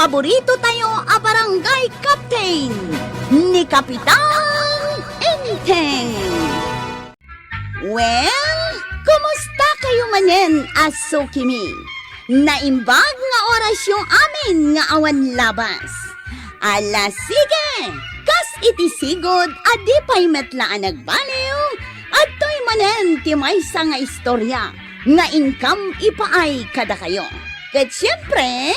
paborito tayo a barangay captain ni Kapitan Enteng. Well, kumusta kayo manen, aso kimi? Naimbag nga oras yung amin nga awan labas. Ala sige, kas itisigod adi pa'y metlaan nagbaliw at to'y manen ti maysa nga istorya nga income ipaay kada kayo. Ket siyempre,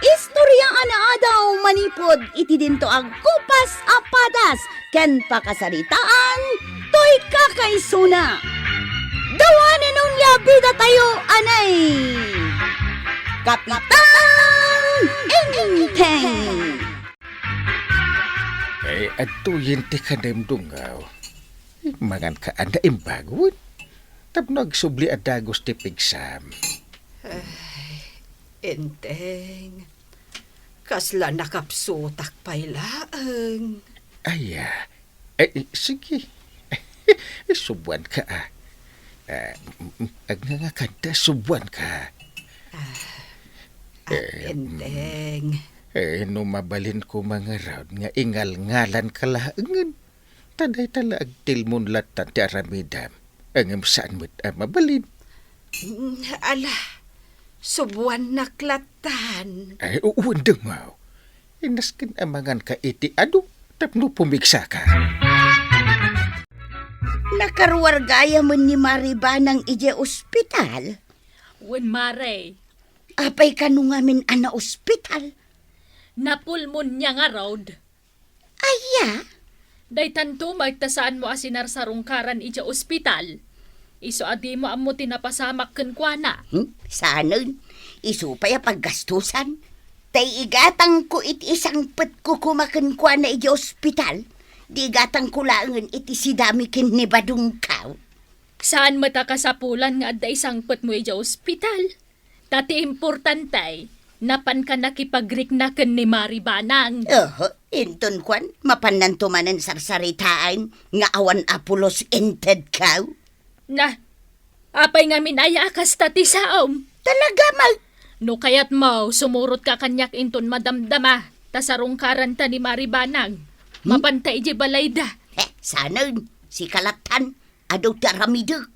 istorya ana adaw manipod iti dinto ag kupas apadas ken pakasaritaan to'y kakaisuna. Dawanan nung labida tayo anay. Kapitan Enteng. Ay, atuyin ti kademdungaw. Mangan ka anda imbagwon. Tapnog subli adagos ti pigsam. Enteng, kasla nakapsutak pa'y laang. Aya, sige. Subuan ka nga kanta, subuan ka. Enteng, No mabalin ko mga raod nga ingal-ngalan kalaangan. Taday tala agtilmon latan ti aramidam. Ang saan mo't mabalin. ala, subuan naklatan. Ay, uwandang mo. Inaskin amangan ka iti ado. Tapno pumigsa ka. Nakaruar gaya mo ni Mariba ng ije ospital. Wen mare, Apay kanungamin ana ospital. napulmon niya nga road. Aya, Day tanto magtasaan mo asinar sa rungkaran ija ospital. Iso adi mo amo tinapasamak ken kuana. sanon, isupay paggastusan. Tay igatang ko iti isang pet ko kumakan kwa na ije ospital. Di igatang ko laangan iti sidami kin ni Badungkaw. Saan matakasapulan nga adda isang pet mo ija ospital? Tati importantay, napan ka nakipagrik na ken ni Maribanang. Inton kwan, mapanantumanan sarsaritaan nga awan apulos ented kaw. Na, apay nga minaya akas tati saom. Talaga mag... No kayat mo, sumurot ka kanyak inton madamdama, tasarungkaran ta ni Maribanang. Mapantay di balayda. Sanon, si Kalatan, adaw taramidog.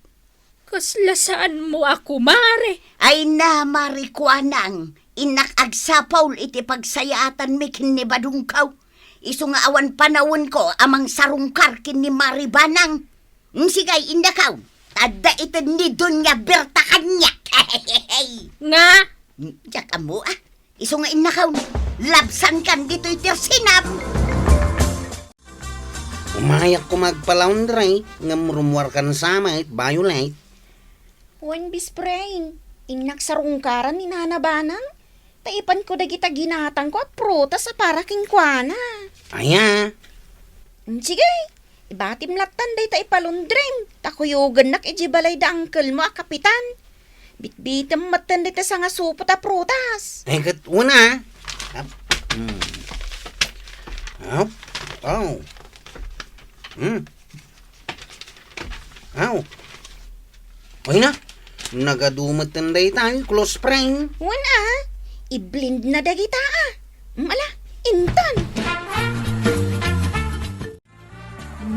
Kasla saan mo ako, mare? Ay na marikuanang, inak agsapaw iti pagsayaatan mi kin ni Badungkaw. Isu nga awan panawon ko amang sarungkar kin ni Maribanang. Sigay indakaw, tada ito ni Donya Berta kanyak. Nga? Diyak amo isu nga indakaw, labsan kan dito iti sinap. Umayak ko magpalaundray, nga murumwar kan samay, violet. Wen bisprain, inak sa rungkaran ni Nanabanang. Taipan ko dagita ginatang ko at prutas sa para kinkwana. Aya, Sige, ibatim latan day ta ipalundring. Takuyogan nak ijibalay da angkel mo kapitan. Bitbitam matan day ta sa nga supot a prutas. ay kat una. Up. Up. Oh. Aw. Ay na, nagadumatan day tayo, close friend. Wen i-blend na dagita Mala, intan.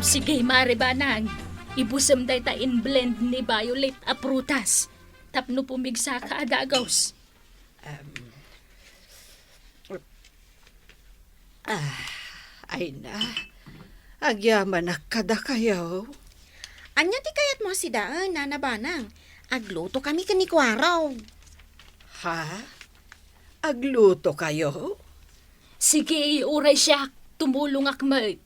Sige, Maribanang. Ibusem day ta in blend ni Violet a prutas. Tapno pumigsa ka adagaws. Ay na, agyaman na kada kayo. Anya ti kayat mo si Daan, Nanabanang. Agluto kami kanikwaraw. Ha? Agluto kayo? Sige, uray siya. Tumulong akmet.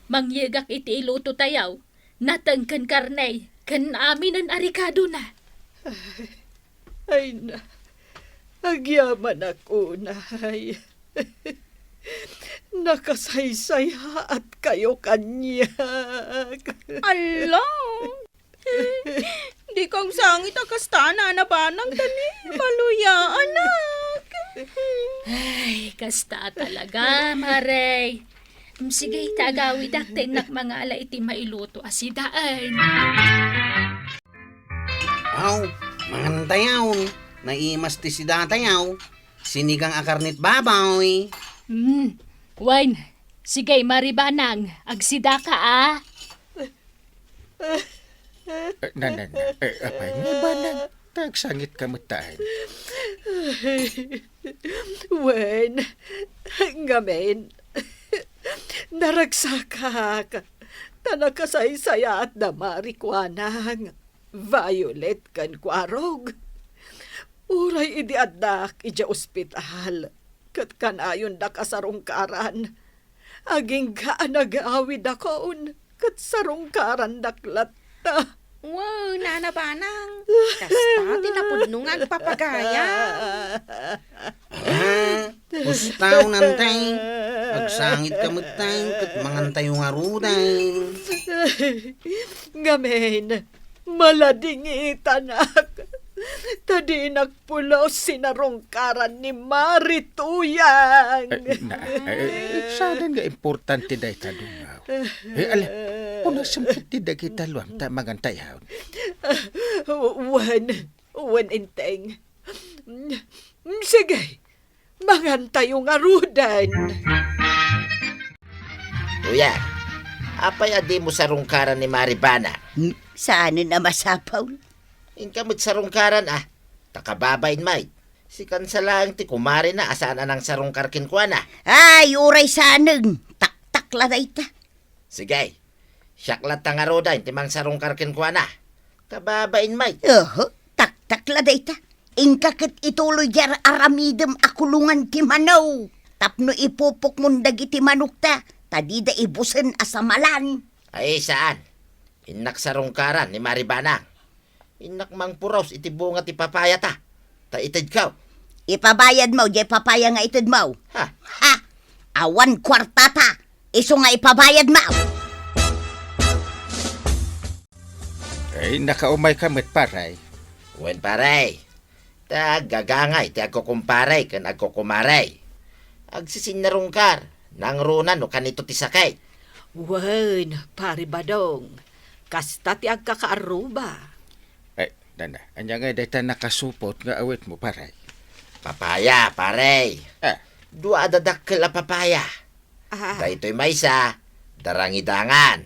Mangyegak iti iluto tayaw. Natangkan karnay. Kan amin ang arikado na. Ay na, agyaman ako na. Nakasaysay at kayo kanyak. Ala! Di kang sangit akasta, Nanabanang tani. Maluya, anak. Ay, kasta talaga, Maray. Sige, tagawid aktin nak mga ala iti mailuto asidaan. Aw, mangantayaw. Naimas ti si datayaw. sinigang akarnit baboy. Wine, sige Maribanang, agsida ka ah. Apay nga ba nang tagsangit kamutaan? Wen, ngamen, naragsaka ka. Tanakasaysaya at damarikwanang. Violet kan kwarog. Uray idi adak ija ospital. Kat kanayon da kasarungkaran. Aging ka nag-awid akon. Kat sarungkaran daklata. Wow, nanabanang. Kasta tinapudnungan papagaya. Ustaw nantay. Agsangit kamutay, kat mangantay yung aruday. Ngamen, maladingitan ak. Tadi nagpulaw sinarungkaran ni Marituyang. Sana nga importante dahi tadungaw. Ala, kung nasampit di da kita luam ta magantayaw. Wan inteng. Sige, mangantay yung arudan. Tuya, apay adi mo sa rungkaran ni Maribana. Saan na masapaw? Inkamit sa rungkaran takababayin may. Si kansalang ti kumari na asaan anang sa rungkar kinkwana. Ay, uray sanang. Tak-tak laday ta. Sige, syaklat tangaroda timang sa rungkar kinkwana. Kababayin may. Tak-tak laday ta. Ingkakit ituloy jar aramidem akulungan ti manaw. Tapno ipupok mundag iti manok ta. Tadida ibusen asamalan. Ay saan? Inak sa rungkaran ni Maribana. Inak mang puraws iti bunga ti papaya ta. Ta itid kaw. Ipabayad mo, jay papaya nga itid mo. Ha? Ha? Awan kwartata. Iso nga ipabayad mo. Ay, nakaumay kamit paray. Wen paray. Ta gagangay ti agko kumparay kan agko kumaray. Agsisin na rungkar. Nang runan no kanito ti sakay. Wan, pari badong. Kasta ti agkakaaruba. Ay, dana, anya nga dahi ta nakasupot nga awit mo paray. Papaya, paray. Ah, Dua adadakkel a papaya. Daytoy maysa, darangidangan.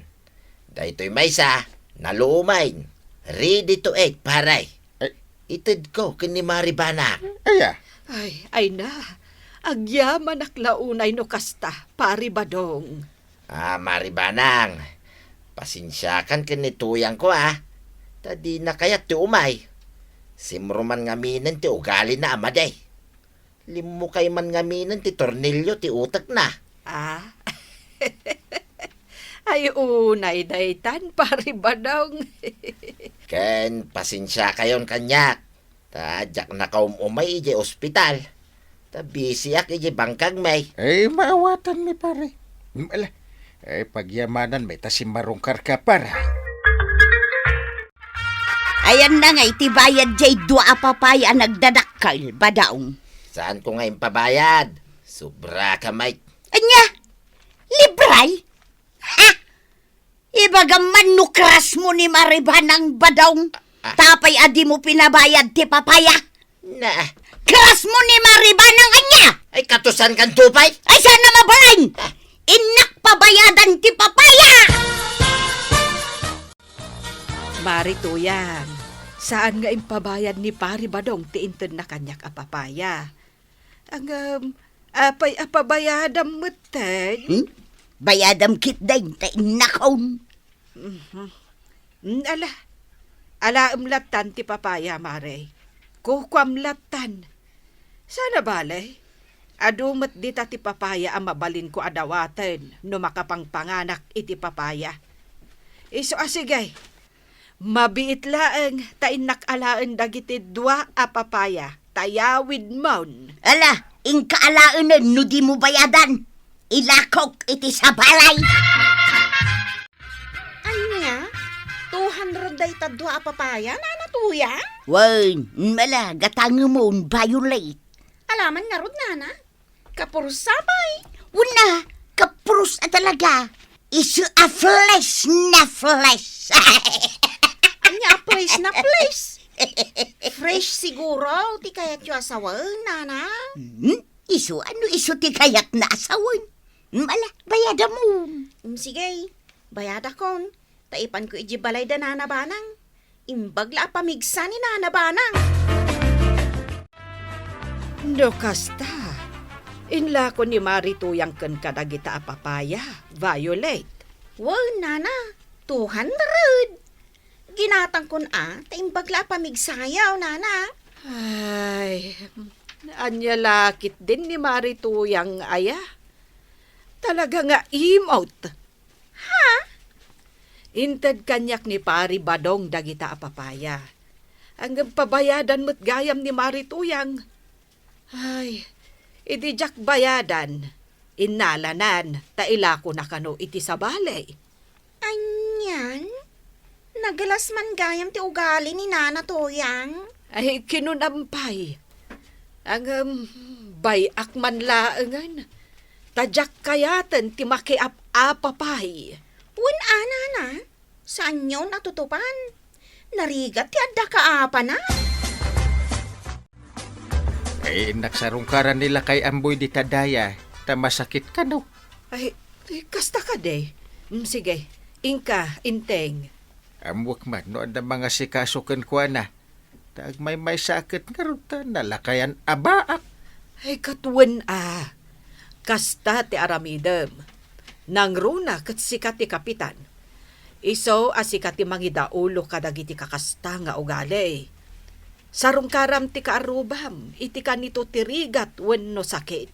Daytoy maysa, nalumain. Ready to eat, paray. Ay. Itid ko kini Maribana. aya. Ay na. Agyaman aklaunay no kasta, pari badong. Maribanang. Pasensyakan kinituyang ko Tadi na kayat ti umay. Simruman ngaminan ti ugali na amaday. Limu kay man ngaminan ti tornilyo ti utak na. Ay unay daytan, pari badong. Ken pasensya kayon kanyak. Tadyak na kaumumay ije ospital. Tabisiak ije bangkag may. Ay, maawatan mi pare. Ala, ay pagyamanan may tasimarungkar ka para. Ayan na nga, itibayad jay dua papaya nagdadakkel, badaong. Saan ko ngayon pabayad? Sobra ka, Mike. Anya? Libray? Ha? Ibaga manukras mo ni Maribanang badaong. Tapay adi mo pinabayad ti papaya. Na, Kras mo ni Maribanang anya! ay katusan kan tupay? Ay sana mabalain! Inak pabayadan ti papaya! Marituyan, saan nga impabayad ni pari badong ti inten na kanyak a papaya? Ang apay apabayadam meten. Bayadam kit dahin ta inakaon. Ala umlatan ti papaya, mare. Kukwamlatan. Sana balay. Adumat dita ti papaya ang mabalin ko adawaten no makapangpanganak iti papaya. Iso asigay. Mabiit laeng tainak alaan dagiti dua a papaya. Tayawid maun. Ala, ingkaalaanan no di mo bayadan. Ilakok iti sa balay. Anya? 200 day tadwa a papaya, nanatuya? Wan, mala, gatanga mo violate. Alaman nga rod, nana. Kapursabay. Una, kapurus at talaga. Isu a flesh na flesh. Anya, place na place. Fresh siguro, ti kayat yung asawan, nana. Iso, ano iso ti kayat na asawan? Mala, bayada mo. Sige, bayada kon. Taipan ko ijibalay da nana banang. Imbag la pamigsa ni nana banang. No kasta. Inla ko ni Marituyang ken kadagita a papaya, Violet. Wow, nana, 200. Ginatang kon taimbag la pamigsayaw, nana. Ay, anya lakit din ni Marituyang aya. Talaga nga imot. Ha? Inted kanyak ni Pari Badong dagita a papaya. Ang pabayadan mo't gayam ni Marituyang. Ay, idijak bayadan. Inalanan, taila ko na kano iti sa balay. Anyan? Nagalas man gayam ti ugali ni Nana Toyang. Ay, kinunampay. Ang bayak man laengan. Tadyak kayaten ti makiap-apapay. Wen nana, saan nyo natutupan? Narigat ti adda ka apa na? Ay, nagsarungkaran nila kay Amboy di tadaya. Tamasakit ka no. Ay, kasta ka de. Sige, ingka, inteng. Amwak man, no ang mga sikasukan ko na. Tag may sakit nga ruta, nalakayan abaak. Ay, katuwan Kasta ti aramidem. Nang runa kat sikat ti kapitan. Iso asikat ti mangidaulo kadagiti kakasta nga ugali. Sarungkaram ti kaarubam, iti kanito tirigat wenno sakit.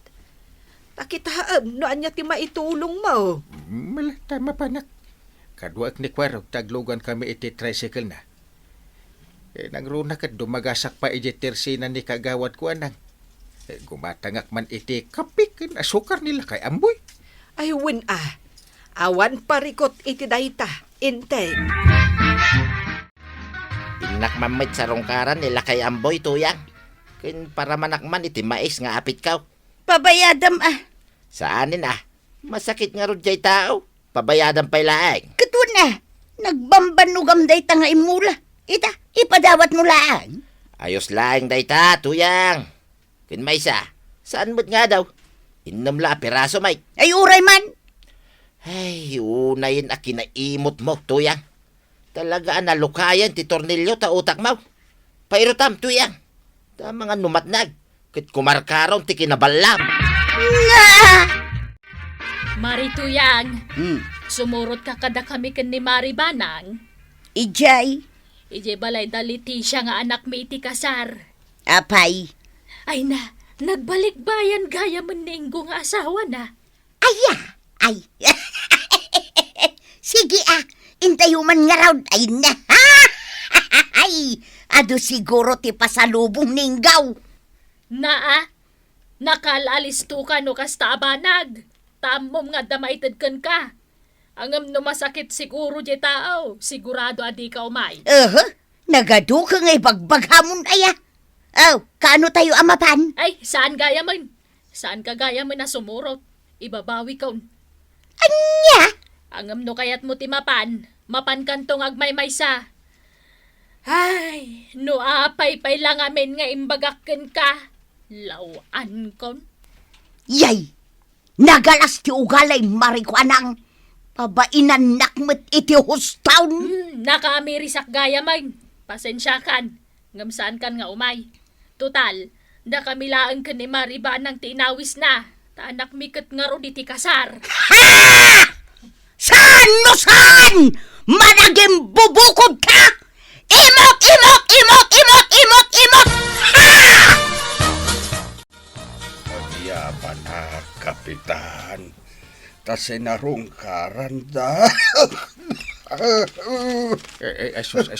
Takitaam no anya ti maitulong mo. Mala, tama panak. Kadwak ni Kwarog, taglugan kami iti tricycle na. Nang runa kat dumagasak pa iti tersina ni kagawad ko anang. Gumatangak man iti kapik, asukar nila kay Amboy. Ay wen awan parikot iti dayta, inteng. Inak mamit sa rungkaran nila kay Amboy Tuyang. Kin para manakman iti mais nga apit kaw. Pabayadam Saanin masakit nga ron jay tao. Pabayadan pa'y laeng. Katun nagbambanugam day nga imula. Ita, ipadawat mo lang. Ayos laeng dayta, Tuyang. Kin may saan mo't nga daw? Inom la piraso may. Ay, uray man. Ay, unayin a kinaimot mo, Tuyang. Talaga nalukayan ti tornilyo ta utak mo. Pairutam, Tuyang. Ta mga numatnag. Kit kumarkaron ti kinabalam. Marituyang, sumurot ka kada kami ken ni Mari Banang. Ijay, Ije balay daliti siya nga anak mi iti kasar. apay. Ay na, nagbalik bayan gaya meninggo nga asawa na. Ay. Sige intayo man nga raw. Ay na. Ay, ado siguro ti pasalubong ninggaw. Nakalalis ka no kasta abanag. Tamom nga damaited kan ka. Angam no masakit siguro di tao. Sigurado adi ka umay. Nagadu ka nga'y bagbaghamon aya. Kaano tayo amapan? Ay, saan gaya man? Saan ka gaya man na sumurot? Ibabawi ka. Anya? Angam no kayat mo ti mapan. Mapan kantong agmay-maysa. Ay, no apay-pay lang amin nga imbagakken ka. Lawan kon. Yay! Nagalas ti ugalay marikwanang. Pabainan nakmet iti hustawn. Nakaamirisak gaya man. Pasensyakan. Ngamsaan kan nga umay. Total, da kami laang ka ni Mariba nang tinawis na. Taanak mikot nga ro iti kasar. Saan mo saan? Managing bubukod ka! Imot! Pagyaban kapitan. Tas narungkaran da. Asus.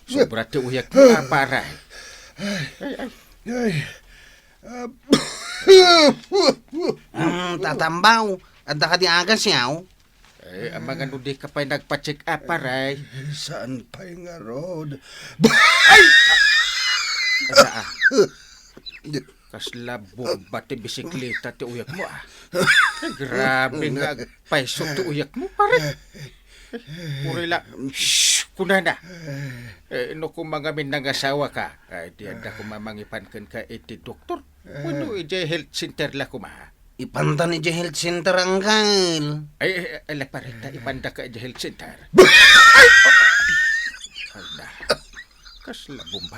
Sobra ti uyak mo para. Tatambaw. Adda ka di agas yaw. Ang mga nudi ka pa'y nagpa-check up paray. Saan pa'y nga road? Asa Kasla bomba ti bisikleta ti uyak mo Grabe nga paisok ti uyak mo pare. Kurila. kunana. No kung mga minangasawa ka, di anda ko mamangipan ka iti doktor. Wano iti health center la kuma. Ipanta ni J Health Center, Uncle. Ala parita, ipanda ka iti health center. Ala, kasla bomba.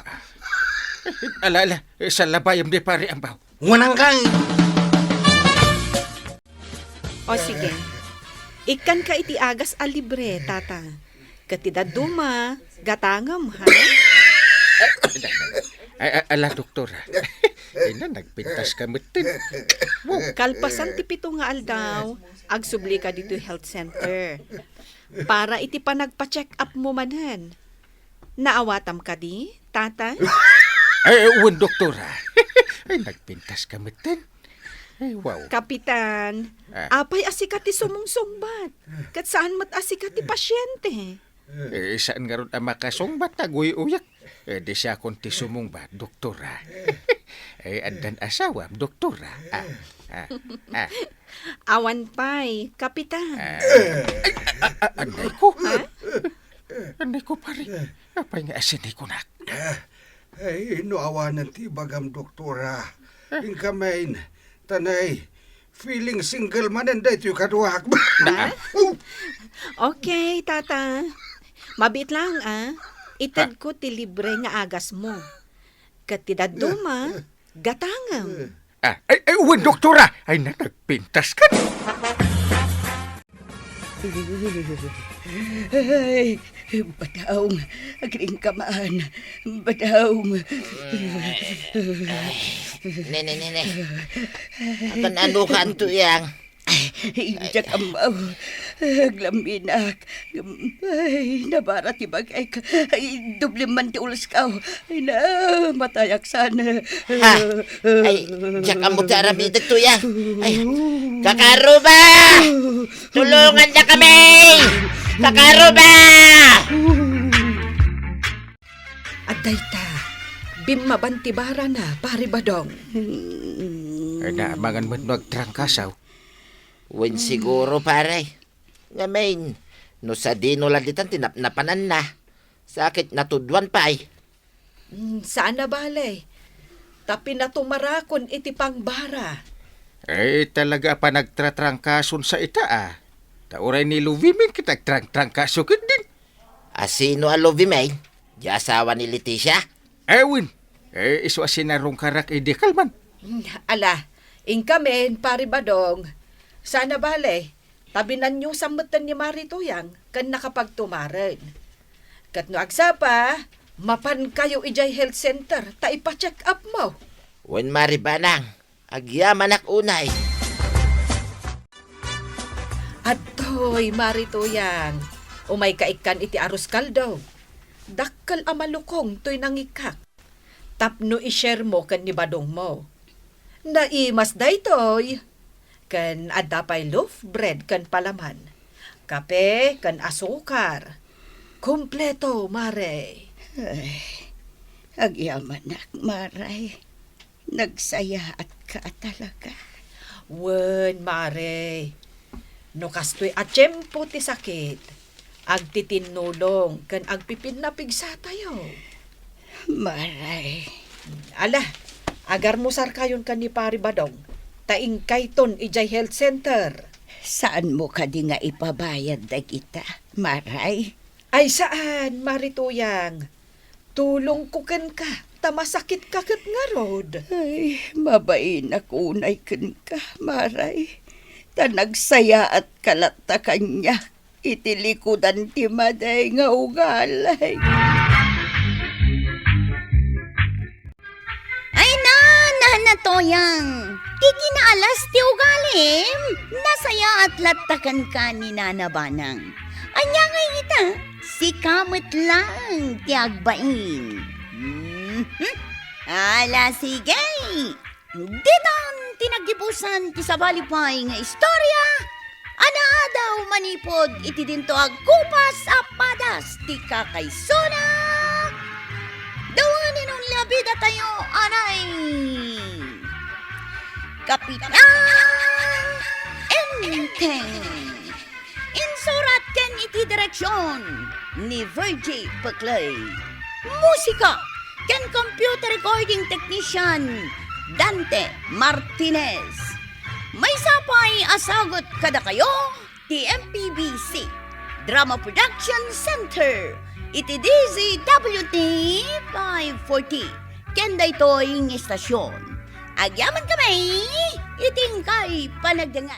Ala, sa labayam di pare ang baw. Wan, Uncle. O sige, ikan ka iti agas a libre, tata. Katida duma, gatangam, ha? Ala, doktora. Ina, nagpintas ka mutin. Kalpasan ti pito nga aldaw, agsubli ka dito health center. Para iti pa nagpa-check up mo manan. Naawatam ka di, tata? Uwan, doktora. Nagpintas ka mutin. Wow. Kapitan, apay asikati sumungsungbat. Kat saan mat asikati pasyente? Saan nga ron ang makasungbat uyak? Di siya konti sumungbat, doktora. Andan asawa, doktora. Awan pay, kapitan. Anday ko. Anday ko pare. Apay nga asinay ko na. Inuawanan ti bagam doktora. Ingkamain, tanay, feeling single man and dahil yung kaduhak ba? Okay, tata. Mabit lang, Itad ko ti libre nga agas mo. Katidad duma, gatangam. Uwan, doktora. Ay na, nagpintas ka. Ay, badaong, agring kamaan, badaong. Nene. Akan ano ka to yang? Ijak amaw, glaminak, ay, nabarat ibagay ka, ay, doble man ti ulas ka, ay na, matayak sana. Ha? Ay, diyak ang mutarabi to yang. Ay, kakaruba! Tulungan na kami! Kakaruba! Aday ta, bimabantibara na, pari badong. Naamangan mo nagtrangkasaw. Wen siguro pare. Nga main, no sa dino lang ditan tinapnapanan na. Sakit natudwan pa ay. Saan na balay? Tapi na tumarakon iti pangbara. Talaga pa nagtratrangkason sa ita Tauray ni Luvimin kita nagtrangkaso din. Asino alovi main? Di asawa ni Leticia? Win. Iso asinarong karak idekalman. Ala, ingkamen, pari badong. Sana balay, tabinan nyo sambutan ni Marituyang kan nakapagtumaran. Kat no agsapa, mapan kayo ijay health center, ta ipa-check up mo. Wen maribanang, agyaman ak unay. Atoy, Marituyang, umay kaikan iti arus kaldaw. Dakkal amalukong to'y nangikak. Tapno i-share mo kan ni badong mo. Naimas daytoy. Kan adapay loaf bread kan palaman. Kape kan asukar. Kompleto, mare. Ay, agyaman nak, maray. Nagsaya at ka talaga. Wen, mare. No kastoy atsyempo ti sakit. Agtitinulong kan agpipinapigsa tayo. Maray. Ala, agar mo sarkayon kan ni Pari Badong. Taing kayton ijay health center. Saan mo ka di nga ipabayad na kita, maray? Ay saan, Marituyang? Tulong ko kan ka, tamasakit ka kat nga rod. Ay, mabain ako unay kan ka, maray. Ta nagsaya at kalata kanya. Itilikudan ti maday nga ugalay. Ay na toyang. Di kinaalas ti ugalim. Nasaya at latakan ka ni Nanabanang. Anya nga ita, si kamot lang ti agbain. Ala sige. Ditan tinagibusan ti sabalipay nga istorya. Ana daw manipod iti dinto agkupas apadas ti kakaysona. Dawanin ang labida tayo, anay. Kapitan Enteng. Insurat ken iti iti direksyon ni Virgie Paclay. Musika ken computer recording technician Dante Martinez. May sapay asagot kada kayo ti MPBC Drama Production Center iti DZWT 540 ken daytoy ng istasyon. Agyaman kami iting kay panagdangan.